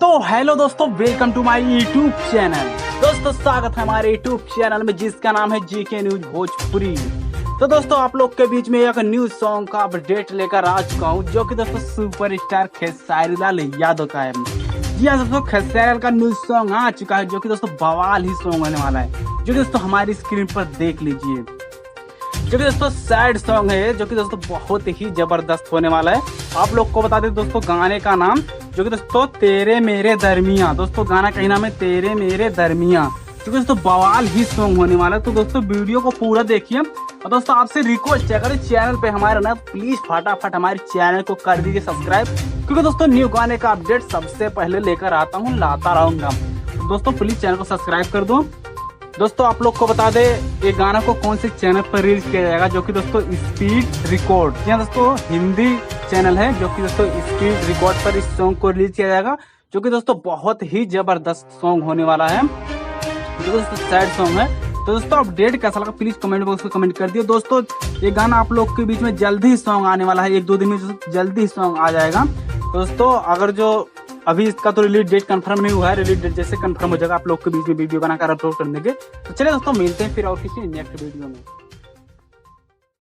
तो हेलो दोस्तों, welcome to my YouTube channel. दोस्तों स्वागत है हमारे यूट्यूब चैनल में जिसका नाम है जीके न्यूज भोजपुरी। तो दोस्तों आप लोग के बीच में एक न्यूज सॉन्ग का अपडेट लेकर आ चुका हूँ, जो कि दोस्तों सुपरस्टार खेसारी लाल यादव का है। जी हाँ दोस्तों, खेसारी लाल का न्यूज सॉन्ग आ चुका है, जो कि दोस्तों बवाल ही सॉन्ग होने वाला है, जो कि दोस्तों हमारी स्क्रीन पर देख लीजिए। जो कि दोस्तों सैड सॉन्ग है, जो कि दोस्तों बहुत ही जबरदस्त होने वाला है। आप लोग को बता दें दोस्तों गाने का नाम, जो कि दोस्तों तेरे मेरे दरमिया। दोस्तों गाना का नाम है तेरे मेरे दरमिया, जो कि दोस्तों बवाल ही सॉन्ग होने वाला है। तो दोस्तों वीडियो को पूरा देखिए। और दोस्तों आपसे रिक्वेस्ट है, अगर चैनल पे हमारे ना प्लीज फटाफट हमारे चैनल को कर दीजिए सब्सक्राइब, क्योंकि दोस्तों न्यू गाने का अपडेट सबसे पहले लेकर आता हूँ, लाता रहूंगा। दोस्तों प्लीज चैनल को सब्सक्राइब कर दो। दोस्तों आप लोग को बता दे ये गाना को कौन से चैनल पर रिलीज किया जाएगा, जो कि दोस्तों स्पीड रिकॉर्ड। जी हाँ दोस्तों, हिंदी चैनल है, जो कि दोस्तों स्पीड रिकॉर्ड पर इस सॉन्ग को रिलीज किया जाएगा, जो कि दोस्तों बहुत ही जबरदस्त सॉन्ग होने वाला है, जो दोस्तों सैड सॉन्ग है। तो दोस्तों अपडेट कैसा लगा प्लीज कमेंट बॉक्स में कमेंट कर दिए। दोस्तों ये गाना आप लोग के बीच में जल्दी ही सॉन्ग आने वाला है, 1-2 दिन में जल्दी ही सॉन्ग आ जाएगा। दोस्तों अगर जो अभी इसका तो रिलीज डेट कंफर्म नहीं हुआ है, रिलीज डेट जैसे कंफर्म हो जाएगा आप लोग के बीच में वीडियो बनाकर अपलोड कर देंगे। तो चलिए दोस्तों मिलते हैं फिर और किसी नेक्स्ट वीडियो में।